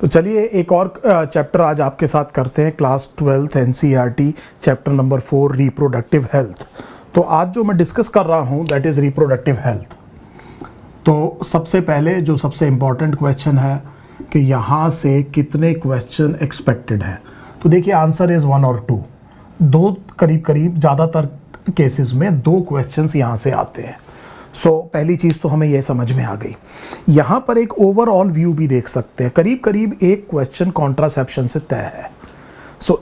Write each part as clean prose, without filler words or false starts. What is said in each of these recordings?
तो चलिए एक और चैप्टर आज आपके साथ करते हैं, class 12th NCERT chapter number 4 reproductive health. तो आज जो मैं डिस्कस कर रहा हूं दैट इज़ रिप्रोडक्टिव हेल्थ। तो सबसे पहले जो सबसे इम्पॉर्टेंट क्वेश्चन है कि यहाँ से कितने क्वेश्चन एक्सपेक्टेड हैं। तो देखिए आंसर इज़ 1 और 2, दो करीब करीब ज़्यादातर केसेस में 2 क्वेश्चंस यहाँ से आते हैं। पहली चीज़ तो हमें यह समझ में आ गई। यहाँ पर एक ओवरऑल व्यू भी देख सकते हैं, करीब करीब एक क्वेश्चन कॉन्ट्रासेप्शन से तय है।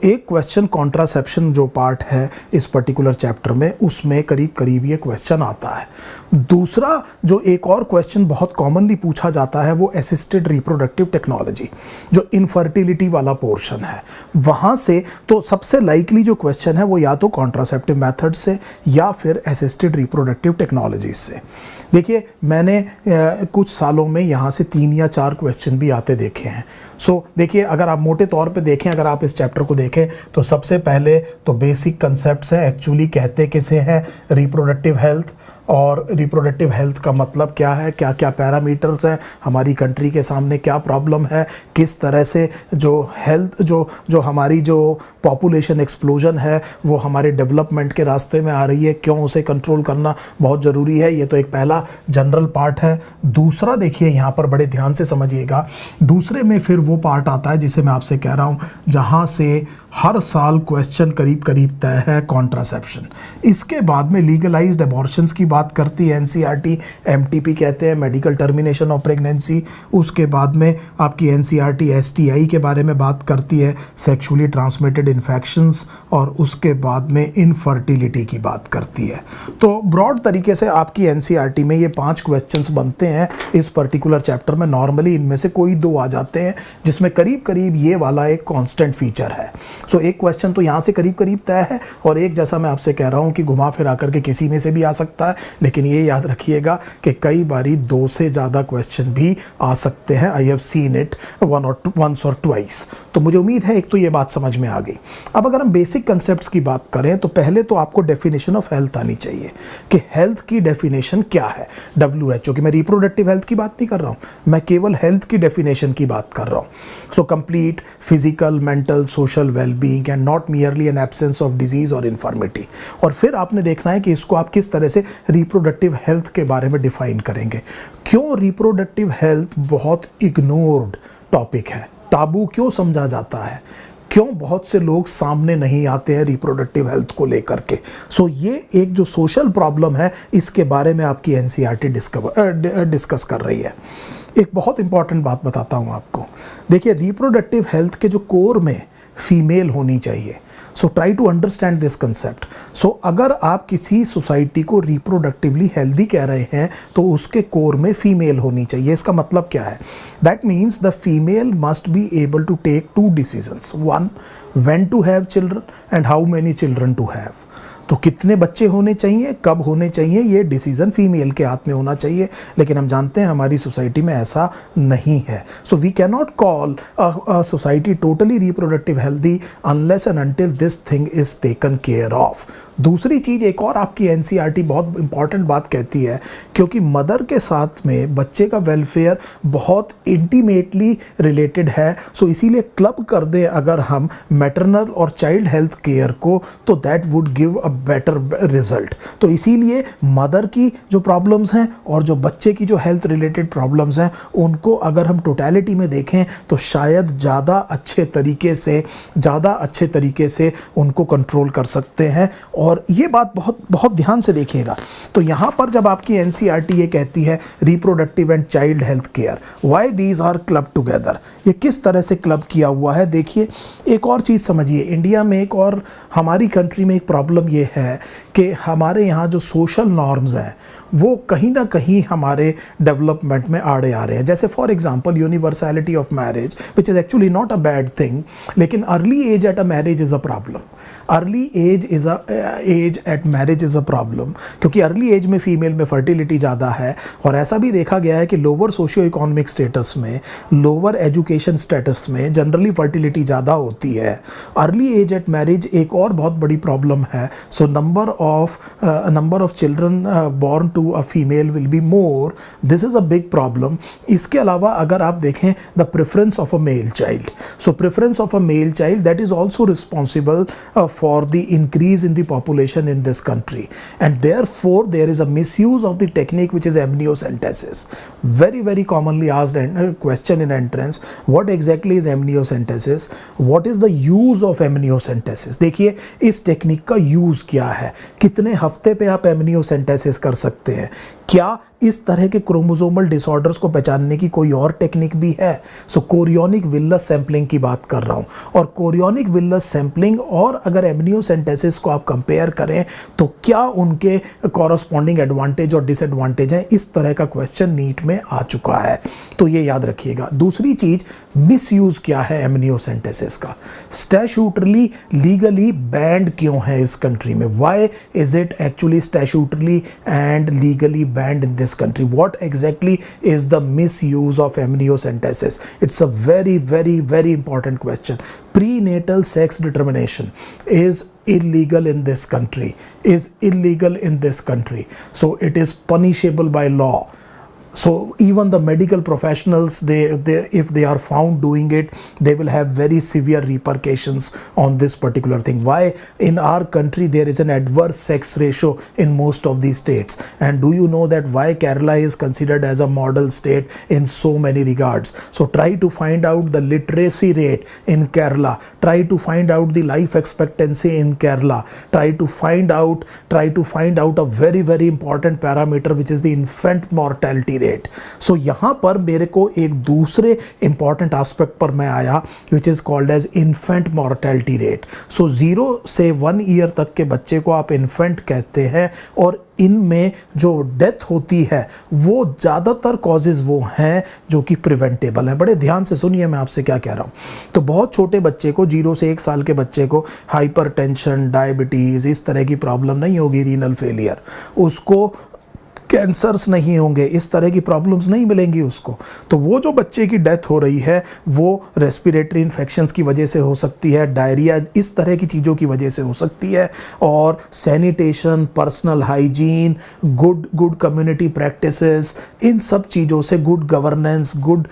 एक क्वेश्चन कॉन्ट्रासेप्शन जो पार्ट है इस पर्टिकुलर चैप्टर में, उसमें करीब करीब ये क्वेश्चन आता है। दूसरा जो एक और क्वेश्चन बहुत कॉमनली पूछा जाता है वो असिस्टेड रिप्रोडक्टिव टेक्नोलॉजी, जो इनफर्टिलिटी वाला पोर्शन है वहाँ से। तो सबसे लाइकली जो क्वेश्चन है वो या तो कॉन्ट्रासेप्टिव मेथड से या फिर असिस्टेड रिप्रोडक्टिव टेक्नोलॉजी से। देखिए मैंने कुछ सालों में यहाँ से 3 या 4 क्वेश्चन भी आते देखे हैं। देखिए अगर आप मोटे तौर पे देखें, अगर आप इस चैप्टर को देखें तो सबसे पहले तो बेसिक कंसेप्ट्स हैं, एक्चुअली कहते किसे हैं, रिप्रोडक्टिव हेल्थ। और रिप्रोडक्टिव हेल्थ का मतलब क्या है, क्या क्या पैरामीटर्स हैं, हमारी कंट्री के सामने क्या प्रॉब्लम है, किस तरह से जो हेल्थ जो हमारी जो पॉपुलेशन एक्सप्लोजन है वो हमारे डेवलपमेंट के रास्ते में आ रही है, क्यों उसे कंट्रोल करना बहुत ज़रूरी है। ये तो एक पहला जनरल पार्ट है। दूसरा देखिए यहाँ पर बड़े ध्यान से समझिएगा, दूसरे में फिर वो पार्ट आता है जिसे मैं आपसे कह रहा हूँ जहाँ से हर साल क्वेश्चन करीब करीब तय है, कॉन्ट्रासेप्शन। इसके बाद में लीगलाइज्ड एबॉर्शंस की बात करती है एनसीईआरटी, एमटीपी कहते हैं, मेडिकल टर्मिनेशन ऑफ प्रेगनेंसी। उसके बाद में आपकी एनसीईआरटी एसटीआई के बारे में बात करती है, सेक्सुअली ट्रांसमिटेड इन्फेक्शंस, और उसके बाद में इनफर्टिलिटी की बात करती है। तो ब्रॉड तरीके से आपकी एनसीईआरटी में ये 5 क्वेश्चंस बनते हैं इस पर्टिकुलर चैप्टर में। नॉर्मली इनमें से कोई 2 आ जाते हैं जिसमें करीब करीब ये वाला एक कांस्टेंट फीचर है। एक क्वेश्चन तो यहाँ से करीब करीब तय है, और एक जैसा मैं आपसे कह रहा हूँ कि घुमा फिरा करके किसी में से भी आ सकता है। लेकिन ये याद रखिएगा कि कई बारी 2 से ज़्यादा क्वेश्चन भी आ सकते हैं। I have seen it once और ट्वाइस। तो मुझे उम्मीद है एक तो ये बात समझ में आ गई। अब अगर हम बेसिक कंसेप्ट्स की बात करें तो पहले तो आपको डेफिनेशन ऑफ हेल्थ आनी चाहिए कि हेल्थ की डेफिनेशन क्या है। WHO की, मैं रिप्रोडक्टिव हेल्थ की बात नहीं कर रहा हूँ, मैं केवल हेल्थ की डेफिनेशन की बात कर रहा हूँ। Complete physical, mental, social wellbeing and not merely an absence of disease और इन्फॉर्मिटी। और फिर आपने देखना है कि इसको आप किस तरह से रिप्रोडक्टिव हेल्थ के बारे में डिफाइन करेंगे। क्यों रिप्रोडक्टिव हेल्थ बहुत इग्नोर्ड टॉपिक है, टाबू क्यों समझा जाता है, क्यों बहुत से लोग सामने नहीं आते हैं रिप्रोडक्टिव हेल्थ को लेकर के। ये एक जो सोशल प्रॉब्लम है इसके बारे में आपकी एनसीईआरटी डिस्कस कर रही है। एक बहुत इंपॉर्टेंट बात बताता हूँ आपको। देखिए रिप्रोडक्टिव हेल्थ के जो कोर में फीमेल होनी चाहिए। Try to understand this concept. अगर आप किसी सोसाइटी को रिप्रोडक्टिवली हेल्दी कह रहे हैं तो उसके कोर में फीमेल होनी चाहिए। इसका मतलब क्या है? That means the female must be able to take 2 decisions, 1 when to have children and how many children to have. तो कितने बच्चे होने चाहिए, कब होने चाहिए, ये डिसीजन फीमेल के हाथ में होना चाहिए। लेकिन हम जानते हैं हमारी सोसाइटी में ऐसा नहीं है। We can not call a society totally reproductive healthy unless and until this thing is taken care of. दूसरी चीज़ एक और आपकी एनसीईआरटी बहुत इंपॉर्टेंट बात कहती है, क्योंकि मदर के साथ में बच्चे का वेलफेयर बहुत इंटीमेटली रिलेटेड है। इसीलिए क्लब कर दें अगर हम मैटरनल और चाइल्ड हेल्थ केयर को, तो that would give a better result. तो इसीलिए मदर की जो प्रॉब्लम्स हैं और जो बच्चे की जो हेल्थ रिलेटेड प्रॉब्लम्स हैं उनको अगर हम टोटलिटी में देखें तो शायद ज़्यादा अच्छे तरीके से उनको कंट्रोल कर सकते हैं। और ये बात बहुत बहुत ध्यान से देखिएगा। तो यहाँ पर जब आपकी एनसीईआरटी ये कहती है reproductive and child health care, why these are club together, ये किस तरह से क्लब किया हुआ है। देखिए एक और चीज़ समझिए, इंडिया में एक और हमारी कंट्री में एक प्रॉब्लम ये है कि हमारे यहाँ जो सोशल नॉर्म्स हैं वो कहीं ना कहीं हमारे डेवलपमेंट में आड़े आ रहे हैं। जैसे for example universality of marriage, which is actually not a bad thing, लेकिन early age at a marriage is a problem. Early age at marriage is a problem, क्योंकि अर्ली एज में फीमेल में fertility ज़्यादा है। और ऐसा भी देखा गया है कि लोअर सोशियो इकोनॉमिक स्टेटस में, लोअर एजुकेशन स्टेटस में जनरली फर्टिलिटी ज़्यादा होती है। अर्ली एज एट मैरिज एक और बहुत बड़ी प्रॉब्लम है। Number of children born to to a female will be more, this is a big problem. इसके अलावा अगर आप देखें the preference of a male child, so preference of a male child that is also responsible for the increase in the population in this country, and therefore there is a misuse of the technique which is amniocentesis. Very commonly asked question in entrance, what exactly is amniocentesis, what is the use of amniocentesis। देखिए इस technique का use क्या है, कितने हफ्ते पे आप amniocentesis कर सकते हैं, क्या इस तरह के क्रोमोसोमल डिसऑर्डर्स को पहचानने की कोई और टेक्निक भी है। सो कोरियोनिक विलस सैंपलिंग की बात कर रहा हूं, और कोरियोनिक विलस सैंपलिंग और अगर एमनियोसेंटेसिस को आप कंपेयर करें तो क्या उनके कॉरस्पॉन्डिंग एडवांटेज और डिसएडवांटेज हैं, इस तरह का क्वेश्चन नीट में आ चुका है, तो ये याद रखिएगा। दूसरी चीज, मिसयूज क्या है एमनियोसेंटेसिस का, स्टैट्यूटरली लीगली बैंड क्यों है इस कंट्री में, why is it actually statutorily and legally banned in this country, what exactly is the misuse of amniocentesis, it's a very important question। prenatal sex determination is illegal in this country, so it is punishable by law। So even the medical professionals, they if they are found doing it, they will have very severe repercussions on this particular thing। Why in our country there is an adverse sex ratio in most of these states, and do you know that why Kerala is considered as a model state in so many regards? So try to find out the literacy rate in Kerala, try to find out the life expectancy in Kerala, try to find out a very important parameter which is the infant mortality rate. So यहां पर मेरे को एक दूसरे important aspect पर मैं आया which is called as infant mortality rate. So 0 से 1 ईयर तक के बच्चे को आप इन्फेंट कहते हैं, और इनमें जो डेथ होती है वो ज़्यादातर कॉजेज़ वो हैं जो कि प्रिवेंटेबल हैं। बड़े ध्यान से सुनिए मैं आपसे क्या कह रहा हूँ। तो बहुत छोटे बच्चे को, 0 से 1 साल के बच्चे को हाइपरटेंशन, डायबिटीज़, इस तरह की प्रॉब्लम नहीं होगी, रीनल फेलियर, उसको कैंसर्स नहीं होंगे, इस तरह की प्रॉब्लम्स नहीं मिलेंगी उसको। तो वो जो बच्चे की डेथ हो रही है वो रेस्पिरेटरी इन्फेक्शंस की वजह से हो सकती है, डायरिया, इस तरह की चीज़ों की वजह से हो सकती है, और sanitation, personal hygiene, good community practices, इन सब चीज़ों से, गुड गवर्नेंस, गुड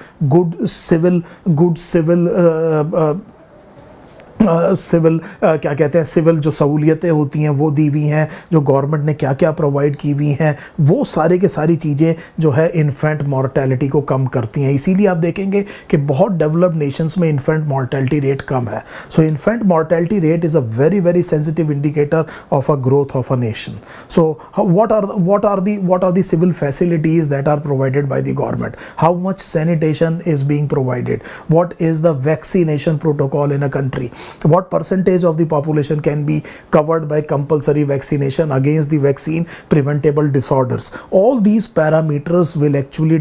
सिविल क्या कहते हैं, सिविल जो सहूलियतें होती हैं वो दी हुई हैं, जो गवर्नमेंट ने क्या क्या प्रोवाइड की हुई हैं, वो सारे के सारी चीज़ें जो है इन्फेंट मॉर्टेलिटी को कम करती हैं। इसीलिए आप देखेंगे कि बहुत डेवलप्ड नेशंस में इन्फेंट मॉर्टेलिटी रेट कम है। So infant mortality rate is a very sensitive indicator of a growth of a nation. So what are the civil facilities that are provided by the government, how much sanitation is being provided, what is the vaccination protocol in a country, what percentage of the population can be covered by compulsory vaccination against the vaccine preventable disorders. All these parameters will actually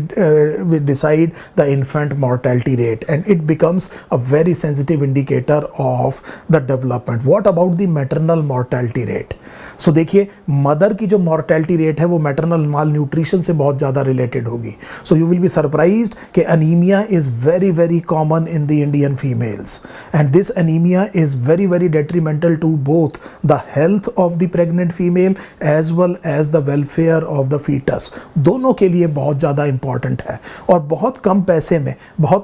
will decide the infant mortality rate, and it becomes a very sensitive indicator of the development. What about the maternal mortality rate? So देखिए mother की जो mortality rate है वो maternal malnutrition से बहुत ज़्यादा related होगी। So you will be surprised कि anemia is very common in the Indian females, and this anemia is very detrimental to both the health of the pregnant female as well as the welfare of the fetus। दोनों के लिए बहुत ज़्यादा important है, और बहुत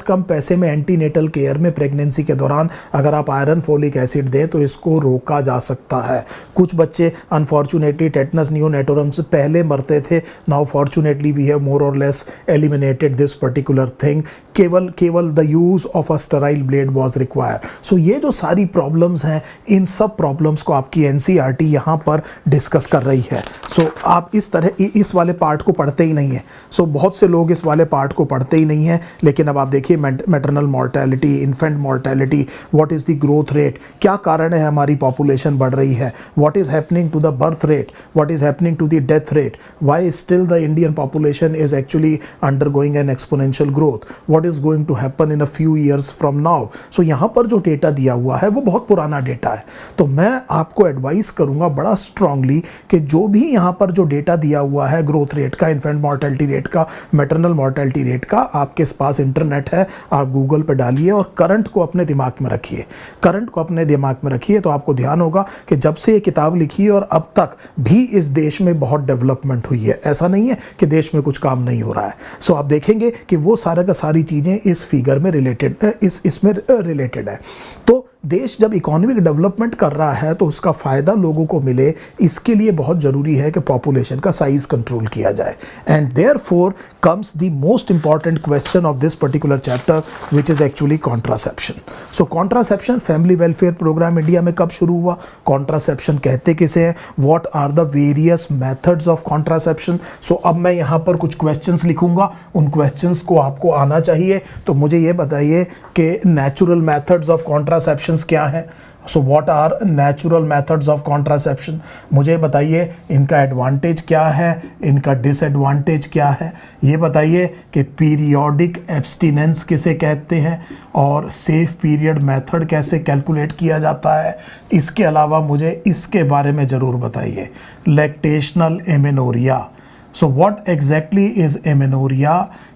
कम पैसे में एंटीनेटल केयर में प्रेगनेंसी के दौरान अगर आप आयरन फोलिक एसिड दें तो इसको रोका जा सकता है। कुछ बच्चे अनफॉर्चुनेटली टेटनस नियोनेटोरम से पहले मरते थे, now fortunately we have more or less eliminated this particular thing, केवल the use of a sterile blade was required. So ये जो सारी प्रॉब्लम्स हैं, इन सब प्रॉब्लम्स को आपकी एनसीईआरटी यहाँ पर डिस्कस कर रही है। सो आप इस वाले पार्ट को पढ़ते ही नहीं है। सो बहुत से लोग इस वाले पार्ट को पढ़ते ही नहीं है, लेकिन अब आप देखिए maternal mortality, infant mortality, what is the growth rate, क्या कारण है हमारी पॉपुलेशन बढ़ रही है, what is happening to the birth rate, what is happening to the death rate, why still the Indian population is actually undergoing an exponential growth, what is going to happen in a few years from now. So यहाँ पर जो data दिया हुआ हुआ है वो बहुत पुराना डेटा है। तो मैं आपको एडवाइस करूंगा बड़ा स्ट्रांगली कि जो भी यहाँ पर जो डेटा दिया हुआ है ग्रोथ रेट का, इन्फेंट मॉर्टेलिटी रेट का, मैटरनल मॉर्टेलिटी रेट का, आपके पास इंटरनेट है, आप गूगल पर डालिए और करंट को अपने दिमाग में रखिए। करंट को अपने दिमाग में रखिए तो आपको ध्यान होगा कि जब से ये किताब लिखी है और अब तक भी इस देश में बहुत डेवलपमेंट हुई है। ऐसा नहीं है कि देश में कुछ काम नहीं हो रहा है। सो आप देखेंगे कि वो सारा का सारी चीज़ें इस फिगर में रिलेटेड, इसमें रिलेटेड है। तो देश जब इकोनॉमिक डेवलपमेंट कर रहा है तो उसका फ़ायदा लोगों को मिले, इसके लिए बहुत ज़रूरी है कि पॉपुलेशन का साइज़ कंट्रोल किया जाए। And therefore comes the most important question of this particular chapter which is actually contraception. So contraception, family welfare programme India में कब शुरू हुआ, कॉन्ट्रासेप्शन कहते किसे हैं, what are the various methods of contraception. So अब मैं यहाँ पर कुछ क्वेश्चंस लिखूंगा, उन क्वेश्चंस को आपको आना चाहिए। तो मुझे ये बताइए कि नेचुरल मेथड्स ऑफ कॉन्ट्रासेप्शन क्या है। So what are natural methods of contraception, मुझे बताइए इनका एडवांटेज क्या है, इनका डिसएडवांटेज क्या है। ये बताइए कि पीरियोडिक एब्सटिनेंस किसे कहते हैं और सेफ पीरियड मेथड कैसे कैलकुलेट किया जाता है। इसके अलावा मुझे इसके बारे में ज़रूर बताइए, lactational amenorrhoea. So what exactly is amenorrhea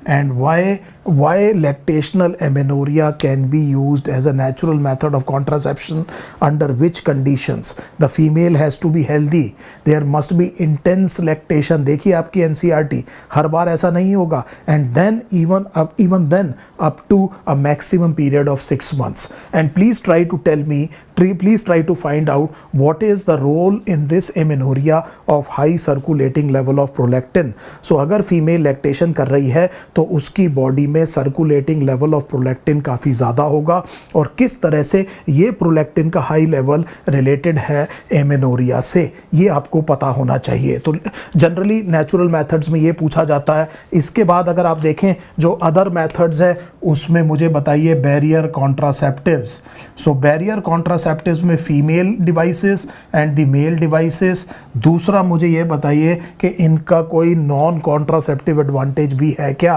and why lactational amenorrhea can be used as a natural method of contraception, under which conditions the female has to be healthy, there must be intense lactation। देखिए आपकी NCERT हर बार ऐसा नहीं होगा, and then even then up to a maximum period of 6 months। and please try to tell me, please try to find out what is the role in this amenorrhea of high circulating level of prolactin। सो अगर female lactation कर रही है तो उसकी body में circulating level of prolactin काफ़ी ज़्यादा होगा, और किस तरह से ये प्रोलैक्टिन का हाई लेवल रिलेटेड है एमेनोरिया से, ये आपको पता होना चाहिए। तो जनरली नेचुरल मेथड्स में ये पूछा जाता है। इसके बाद अगर आप देखें जो अदर मेथड्स है उसमें मुझे बताइए barrier contraceptives. So barrier contraceptives में female devices and the male devices. दूसरा मुझे ये बताइए कि इनका कोई नॉन कॉन्ट्रासेप्टिव एडवांटेज भी है क्या।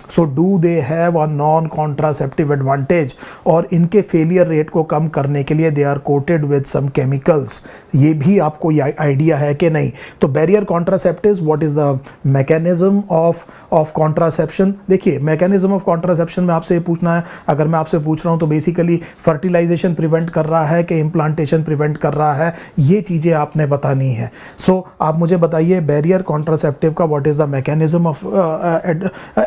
So do they have a non contraceptive advantage, और इनके फेलियर रेट को कम करने के लिए they are coated with some chemicals. ये भी आपको आइडिया है कि नहीं। तो barrier contraceptives, what is the mechanism of contraception. देखिए मैकेनिज्म ऑफ कॉन्ट्रासेप्शन में आपसे ये पूछना है, अगर मैं आपसे पूछ रहा हूँ तो बेसिकली फर्टिलाइजेशन प्रिवेंट कर रहा है कि इम्प्लांटेशन प्रिवेंट कर रहा है, ये चीज़ें आपने बतानी है। सो आप मुझे बताइए बैरियर कॉन्ट्रासेप्टिव का what is the mechanism of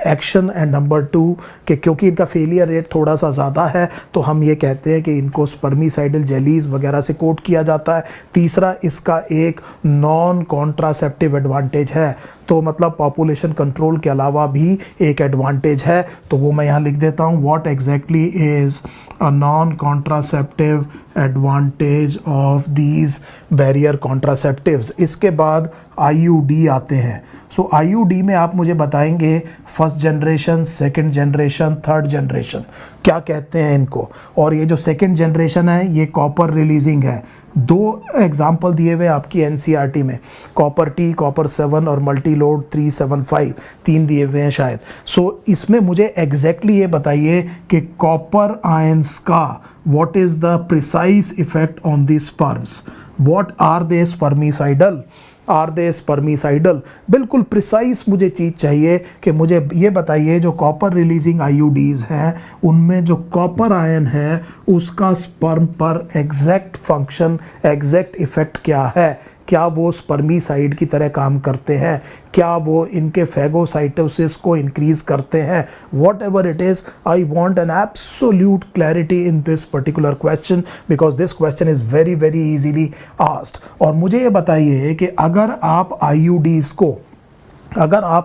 action, and number 2 कि क्योंकि इनका फेलियर रेट थोड़ा सा ज़्यादा है तो हम ये कहते हैं कि इनको स्पर्मिसाइडल जेलीज वगैरह से कोट किया जाता है। तीसरा, इसका एक नॉन कॉन्ट्रासेप्टिव एडवांटेज है, तो मतलब पॉपुलेशन कंट्रोल के अलावा भी एक एडवांटेज है, तो वो मैं यहाँ लिख देता हूँ, what exactly is a non contraceptive advantage of these barrier contraceptives. इसके बाद IUD आते हैं। सो IUD में आप मुझे बताएंगे first generation, second generation, third generation, क्या कहते हैं इनको। और ये जो सेकंड जनरेशन है ये कॉपर रिलीजिंग है। 2 एग्जाम्पल दिए हुए आपकी NCERT में, कॉपर T, कॉपर 7 और मल्टी लोड 375, 3 दिए हुए हैं शायद। सो इसमें मुझे एग्जैक्टली ये बताइए कि कॉपर आयंस का what is the precise effect on the sperms, what are they spermicidal, are they spermicidal. बिल्कुल प्रिसाइज मुझे चीज़ चाहिए कि मुझे ये बताइए जो कॉपर रिलीजिंग IUDs हैं उनमें जो कॉपर आयन है उसका स्पर्म पर एग्जैक्ट फंक्शन, एग्जैक्ट इफेक्ट क्या है। क्या वो स्पर्मिसाइड की तरह काम करते हैं, क्या वो इनके फेगोसाइटोसिस को इंक्रीज करते हैं। What ever it is, I want an absolute clarity in this particular question because this question is very very easily asked. और मुझे ये बताइए कि अगर आप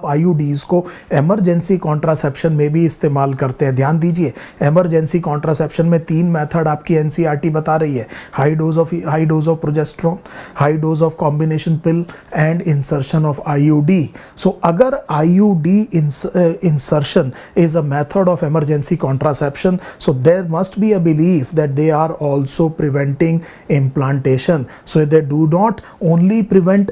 IUDs को एमरजेंसी कॉन्ट्रासेप्शन में भी इस्तेमाल करते हैं, ध्यान दीजिए एमरजेंसी कॉन्ट्रासेप्शन में 3 मेथड आपकी NCERT बता रही है, high dose of progesterone, high dose of combination pill and insertion of IUD। So अगर IUD insertion is a method of emergency contraception, so there must be a belief that they are also preventing implantation. So they do not only prevent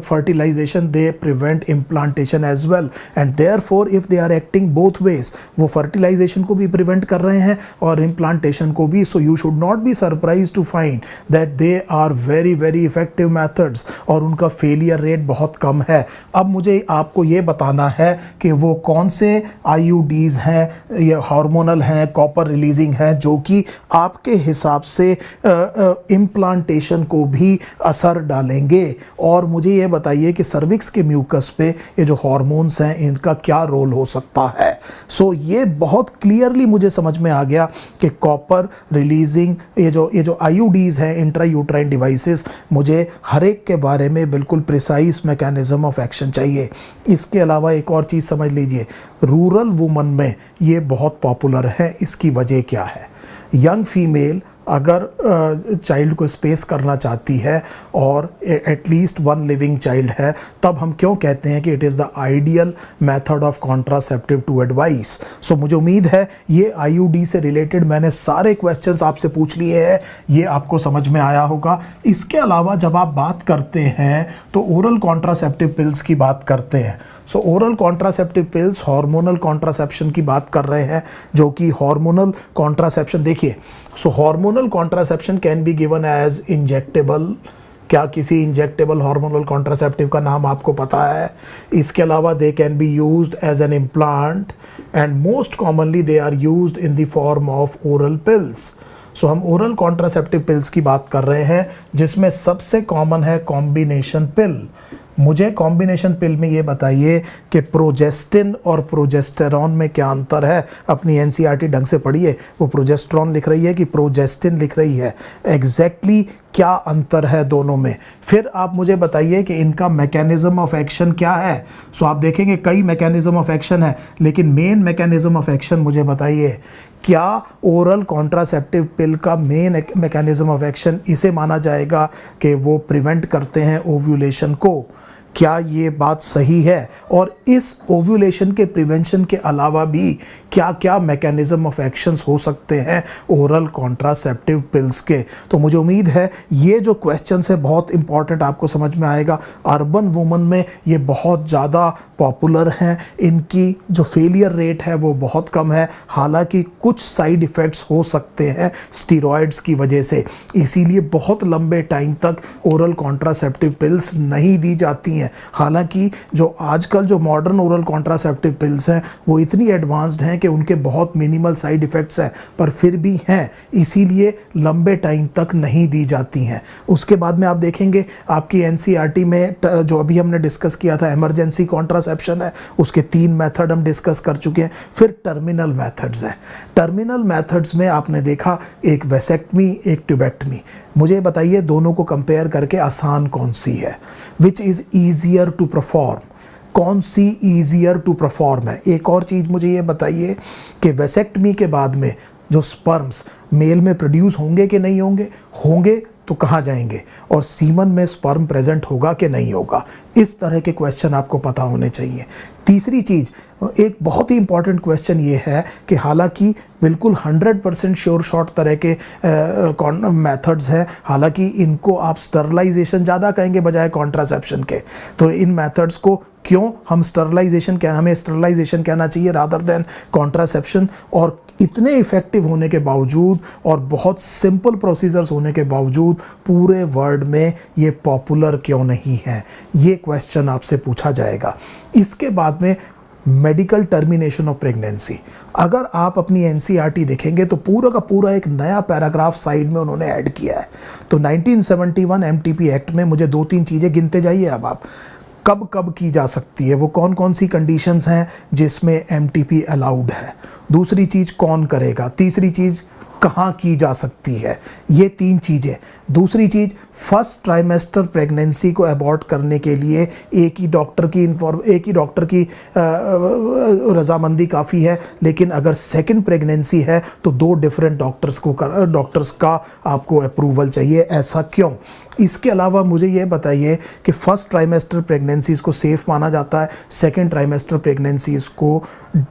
fertilisation, they prevent implantation as well, and therefore if they are acting both ways, वो fertilisation को भी prevent कर रहे हैं और implantation को भी. So you should not be surprise to find that they are very very effective methods और उनका फेलियर रेट बहुत कम है. अब मुझे आपको ये बताना है कि वो कौन से IUDs हैं, ये हार्मोनल हैं, कॉपर रिलीजिंग हैं, जो कि आपके हिसाब से इम्प्लांटेशन को भी असर डालेंगे. और मुझे ये बताइए कि सर्विक्स के म्यूकस पे ये जो हार्मोन्स हैं इनका क्या रोल हो सकता है. सो ये बहुत क्लियरली मुझे समझ में आ गया कि कॉपर रिलीजिंग ये जो IUDs हैं, इंट्रा यूट्राइन डिवाइसेस, मुझे हर एक के बारे में बिल्कुल प्रिसाइज मैकेनिज्म ऑफ एक्शन चाहिए. इसके अलावा एक और चीज़ समझ लीजिए, रूरल वुमन में ये बहुत पॉपुलर है. इसकी वजह क्या है? यंग फीमेल अगर चाइल्ड को स्पेस करना चाहती है और एटलीस्ट वन लिविंग चाइल्ड है, तब हम क्यों कहते हैं कि it is the ideal method of contraceptive to advice. So मुझे उम्मीद है ये IUD से रिलेटेड मैंने सारे क्वेश्चंस आपसे पूछ लिए हैं, ये आपको समझ में आया होगा. इसके अलावा जब आप बात करते हैं तो ओरल कॉन्ट्रासेप्टिव पिल्स की बात करते हैं. सो oral contraceptive pills hormonal contraception की बात कर रहे हैं, जो कि हार्मोनल कॉन्ट्रासेप्शन देखिए. So hormonal contraception can be given as injectable. क्या किसी इंजेक्टेबल हार्मोनल कॉन्ट्रासेप्टिव का नाम आपको पता है? इसके अलावा they can be used as an implant and most commonly they are used in the form of oral pills. So हम ओरल कॉन्ट्रासेप्टिव पिल्स की बात कर रहे हैं, जिसमें सबसे कॉमन है कॉम्बिनेशन पिल. मुझे कॉम्बिनेशन पिल में ये बताइए कि प्रोजेस्टिन और प्रोजेस्टेरॉन में क्या अंतर है. अपनी NCERT ढंग से पढ़िए, वो प्रोजेस्टेरॉन लिख रही है कि प्रोजेस्टिन लिख रही है, एग्जैक्टली क्या अंतर है दोनों में. फिर आप मुझे बताइए कि इनका मैकेनिज्म ऑफ एक्शन क्या है. सो आप देखेंगे कई मैकेनिज्म ऑफ एक्शन है, लेकिन मेन मैकेनिज्म ऑफ एक्शन मुझे बताइए. क्या ओरल कॉन्ट्रासेप्टिव पिल का मेन मैकेनिज्म ऑफ एक्शन इसे माना जाएगा कि वो प्रिवेंट करते हैं ओव्यूलेशन को? क्या ये बात सही है? और इस ओव्यूलेशन के प्रिवेंशन के अलावा भी क्या क्या मैकेनिज्म ऑफ एक्शंस हो सकते हैं ओरल कॉन्ट्रासेप्टिव पिल्स के? तो मुझे उम्मीद है ये जो क्वेश्चंस है बहुत इंपॉर्टेंट आपको समझ में आएगा. अर्बन वुमन में ये बहुत ज़्यादा पॉपुलर हैं, इनकी जो फेलियर रेट है वो बहुत कम है. हालांकि कुछ साइड इफ़ेक्ट्स हो सकते हैं स्टीरॉयड्स की वजह से, इसीलिए बहुत लंबे टाइम तक ओरल कॉन्ट्रासेप्टिव पिल्स नहीं दी जाती हैं. हालांकि जो आजकल जो मॉडर्न ओरल कॉन्ट्रासेप्टिव पिल्स हैं वो इतनी एडवांस्ड हैं कि उनके बहुत मिनिमल साइड इफ़ेक्ट्स हैं, पर फिर भी हैं, इसीलिए लंबे टाइम तक नहीं दी जाती हैं. उसके बाद में आप देखेंगे आपकी NCERT में जो अभी हमने डिस्कस किया था इमरजेंसी कॉन्ट्रासेप्शन है, उसके 3 मेथड हम डिस्कस कर चुके हैं. फिर टर्मिनल मेथड्स हैं. टर्मिनल मेथड्स में आपने देखा एक वेसेक्टमी, एक ट्यूबेक्टमी. मुझे बताइए दोनों को कंपेयर करके आसान कौन सी है? Which is easier to perform? कौन सी ईजियर टू परफॉर्म है? एक और चीज़ मुझे ये बताइए कि वेसेक्टमी के बाद में जो स्पर्म्स मेल में प्रोड्यूस होंगे कि नहीं होंगे? होंगे तो कहाँ जाएंगे? और सीमन में स्पर्म प्रेजेंट होगा कि नहीं होगा? इस तरह के क्वेश्चन आपको पता होने चाहिए. तीसरी चीज़, एक बहुत ही इंपॉर्टेंट क्वेश्चन ये है कि हालांकि बिल्कुल 100% श्योर शॉट तरह के मेथड्स हैं, हालांकि इनको आप स्टरलाइजेशन ज़्यादा कहेंगे बजाय कॉन्ट्रासेप्शन के. तो इन मेथड्स को क्यों हम हमें स्टरलाइजेशन कहना चाहिए रादर देन कॉन्ट्रासेप्शन. और इतने इफ़ेक्टिव होने के बावजूद और बहुत सिंपल प्रोसीजर्स होने के बावजूद पूरे वर्ल्ड में ये पॉपुलर क्यों नहीं है? ये क्वेश्चन आपसे पूछा जाएगा. इसके बाद में मेडिकल टर्मिनेशन ऑफ प्रेगनेंसी. अगर आप अपनी NCERT देखेंगे तो पूरा का पूरा एक नया पैराग्राफ साइड में उन्होंने ऐड किया है. तो 1971 MTP एक्ट में मुझे 2-3 चीज़ें गिनते जाइए. अब आप कब कब की जा सकती है, वो कौन कौन सी कंडीशंस हैं जिसमें MTP अलाउड है. दूसरी चीज़ कौन करेगा. तीसरी चीज़ कहाँ की जा सकती है. ये 3 चीज़ें. दूसरी चीज़, फर्स्ट ट्राइमेस्टर प्रेगनेंसी को अबॉर्ट करने के लिए एक ही डॉक्टर की रजामंदी काफ़ी है, लेकिन अगर सेकंड प्रेगनेंसी है तो 2 डिफरेंट डॉक्टर्स का आपको अप्रूवल चाहिए. ऐसा क्यों? इसके अलावा मुझे ये बताइए कि फर्स्ट ट्राइमेस्टर प्रेगनेंसीज को सेफ माना जाता है, सेकेंड ट्राइमेस्टर प्रेगनेंसीज को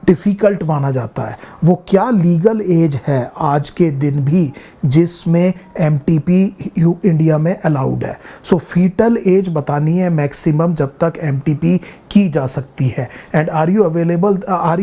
डिफ़िकल्ट माना जाता है। वो क्या लीगल एज है आज के दिन भी जिसमें एमटीपी इंडिया में अलाउड है? सो फीटल एज बतानी है मैक्सिमम जब तक एमटीपी की जा सकती है। And are you available, are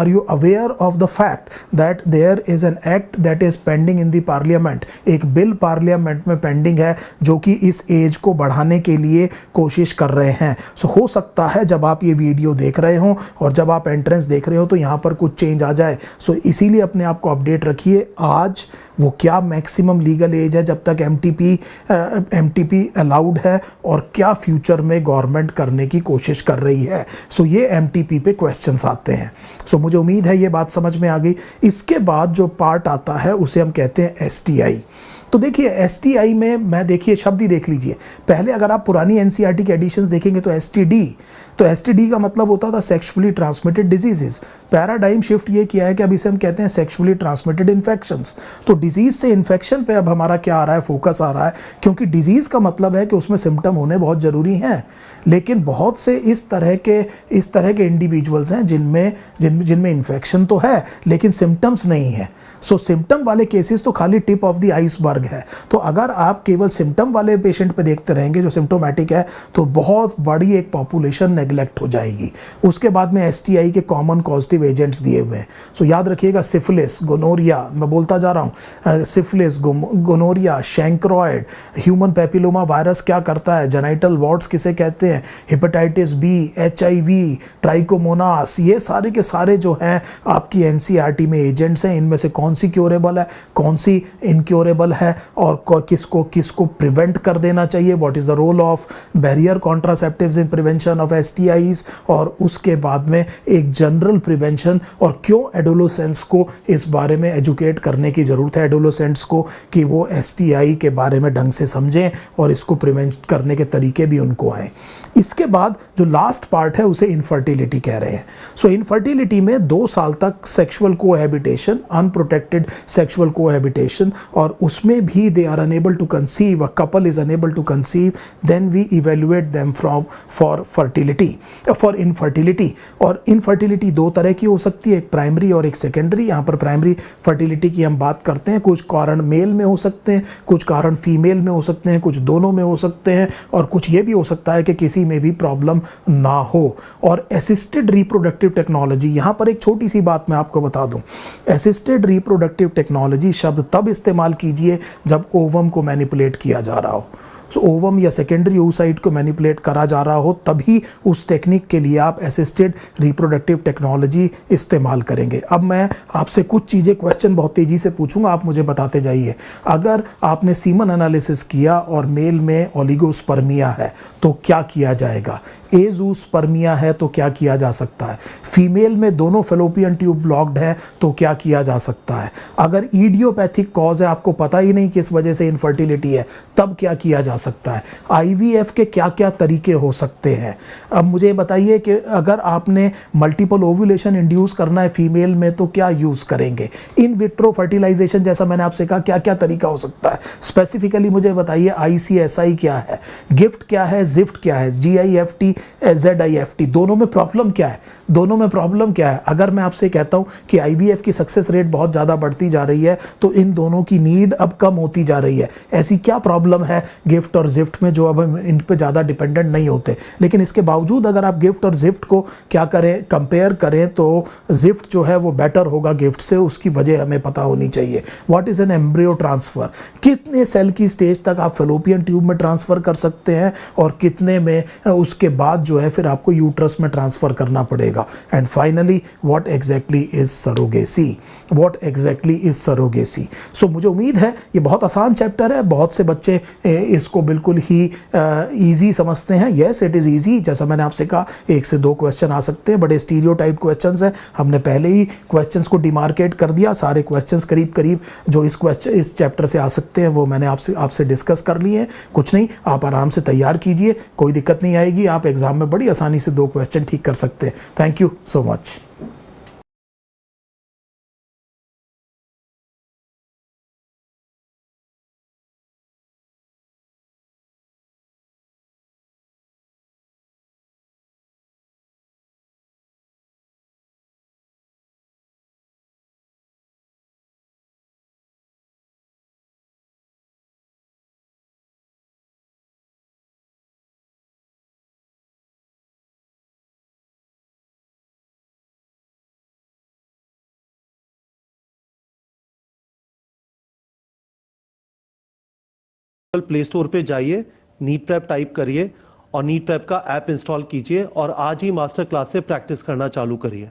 you aware of the fact that there is an act that is pending in the parliament? एक बिल पार्लियामेंट में पेंडिंग है जो कि इस एज को बढ़ाने के लिए कोशिश कर रहे हैं। सो हो सकता है जब आप ये वीडियो देख रहे हो और जब आप एंट्रेंस देख रहे हो तो यहाँ पर कुछ चेंज आ जाए। सो इसीलिए अपने आप को अपडेट रखिए। आज वो क्या मैक्सिमम लीगल एज है जब तक एमटीपी अलाउड है, और क्या फ्यूचर में गवर्नमेंट करने की कोशिश कर रही है। सो ये एमटीपी पे क्वेश्चंस आते हैं। सो मुझे उम्मीद है ये बात समझ में आ गई। इसके बाद जो पार्ट आता है उसे हम कहते हैं एसटीआई। तो देखिए एसटीआई में मैं, देखिए शब्द ही देख लीजिए। पहले अगर आप पुरानी एनसीईआरटी के एडिशंस देखेंगे तो एसटीडी का मतलब होता था sexually transmitted diseases. Paradigm shift ये किया है कि अब इसे हम कहते हैं सेक्सुअली ट्रांसमिटेड इन्फेक्शंस। तो डिजीज से इन्फेक्शन पे अब हमारा क्या आ रहा है, फोकस आ रहा है, क्योंकि डिजीज का मतलब है कि उसमें सिम्टम होने बहुत ज़रूरी हैं। लेकिन बहुत से इस तरह के इंडिविजुअल्स हैं जिनमें इन्फेक्शन तो है लेकिन सिम्टम्स नहीं है। सो सिम्टम वाले केसेस तो खाली टिप ऑफ द आइसबर्ग है। तो अगर आप केवल सिम्टम वाले पेशेंट पे देखते रहेंगे जो सिम्टोमेटिक है तो बहुत बड़ी एक पॉपुलेशन नेग्लेक्ट हो जाएगी। उसके बाद में एसटीआई के कॉमन कॉजेटिव एजेंट्स दिए हुए हैं। सो याद रखिएगा, सिफिलिस, गोनोरिया, मैं बोलता जा रहा हूँ, syphilis, gonorrhoea, chancroid, human papilloma virus क्या करता है, जेनाइटल वॉर्ड्स किसे कहते हैं, हेपेटाइटिस बी, एचआईवी, ट्राइकोमोनास, ये सारे के सारे जो हैं आपकी एनसीईआरटी में एजेंट्स हैं। इनमें से कौन सी क्योरेबल है, कौन सी इनक्योरेबल है, और किसको प्रिवेंट कर देना चाहिए, what is the role of barrier contraceptives in prevention of STIs, और उसके बाद में एक जनरल प्रिवेंशन, और क्यों एडोलोसेंट्स को इस बारे में एजुकेट करने की ज़रूरत है, एडोलोसेंट्स को, कि वो एसटीआई के बारे में ढंग से समझें और इसको प्रिवेंट करने के तरीके भी उनको आएँ। इसके बाद जो लास्ट पार्ट है उसे इनफर्टिलिटी कह रहे हैं। सो इनफर्टिलिटी में 2 साल तक sexual cohabitation, unprotected sexual cohabitation, और उसमें भी they are unable to conceive, a couple is unable to conceive, then we evaluate them for infertility. और इनफर्टिलिटी 2 तरह की हो सकती है, एक प्राइमरी और एक सेकेंडरी। यहाँ पर प्राइमरी फर्टिलिटी की हम बात करते हैं। कुछ कारण मेल में हो सकते हैं, कुछ कारण फीमेल में हो सकते हैं, कुछ दोनों में हो सकते हैं, और कुछ ये भी हो सकता है कि किसी में भी प्रॉब्लम ना हो। और असिस्टेड रिप्रोडक्टिव टेक्नोलॉजी, यहां पर एक छोटी सी बात मैं आपको बता दूं, असिस्टेड रिप्रोडक्टिव टेक्नोलॉजी शब्द तब इस्तेमाल कीजिए जब ओवम को मैनिपुलेट किया जा रहा हो। सो ओवम या सेकेंडरी oocyte को मैनिपुलेट करा जा रहा हो तभी उस टेक्निक के लिए आप असिस्टेड रिप्रोडक्टिव टेक्नोलॉजी इस्तेमाल करेंगे। अब मैं आपसे कुछ चीज़ें, क्वेश्चन बहुत तेज़ी से पूछूंगा, आप मुझे बताते जाइए। अगर आपने सीमन एनालिसिस किया और मेल में ओलिगोस्पर्मिया है तो क्या किया जाएगा, एजूस्पर्मिया है तो क्या किया जा सकता है, फीमेल में दोनों फेलोपियन ट्यूब ब्लॉक्ड है तो क्या किया जा सकता है, अगर ईडियोपैथिक कॉज है, आपको पता ही नहीं किस वजह से इनफर्टिलिटी है, तब क्या किया जा सकता है, आईवीएफ के क्या क्या तरीके हो सकते हैं। अब मुझे बताइए कि अगर आपने मल्टीपल ओव्यूलेशन इंड्यूस करना है फीमेल में तो क्या यूज़ करेंगे, इन विट्रो फर्टिलाइजेशन जैसा मैंने आपसे कहा क्या क्या तरीका हो सकता है, स्पेसिफिकली मुझे बताइए आईसीएसआई क्या है, गिफ्ट क्या है, जिफ्ट क्या है, जीआईएफटी, ZIFT, दोनों में प्रॉब्लम क्या है, दोनों में प्रॉब्लम क्या है। अगर मैं आपसे कहता हूं कि आईवीएफ की सक्सेस रेट बहुत ज़्यादा बढ़ती जा रही है तो इन दोनों की नीड अब कम होती जा रही है, ऐसी क्या प्रॉब्लम है गिफ्ट और जिफ्ट में जो अब हम इन पे ज़्यादा डिपेंडेंट नहीं होते। लेकिन इसके बावजूद अगर आप गिफ्ट और जिफ्ट को क्या करें, कंपेयर करें, तो जिफ्ट जो है वो बेटर होगा गिफ्ट से, उसकी वजह हमें पता होनी चाहिए। What is an embryo transfer, कितने सेल की स्टेज तक आप फेलोपियन ट्यूब में ट्रांसफ़र कर सकते हैं और कितने में उसके बाद जो है फिर आपको यूट्रस में ट्रांसफ़र करना पड़ेगा। And finally what exactly is surrogacy, what exactly is surrogacy. So मुझे उम्मीद है ये बहुत आसान चैप्टर है, बहुत से बच्चे इसको बिल्कुल ही ईजी समझते हैं। येस इट इज़ ईजी, जैसा मैंने आपसे कहा 1 से 2 क्वेश्चन आ सकते हैं, बड़े स्टीरियोटाइप क्वेश्चंस हैं। हमने पहले ही क्वेश्चंस को डिमार्केट कर दिया, सारे क्वेश्चंस करीब करीब जो इस चैप्टर से आ सकते हैं वो मैंने आपसे डिस्कस कर लिए हैं। कुछ नहीं, आप आराम से तैयार कीजिए, कोई दिक्कत नहीं आएगी, आप एग्जाम में बड़ी आसानी से 2 क्वेश्चन ठीक कर सकते हैं। Thank you so much. Play store पे जाइए, नीट प्रेप टाइप करिए और नीट प्रेप का ऐप इंस्टॉल कीजिए और आज ही मास्टर क्लास से प्रैक्टिस करना चालू करिए।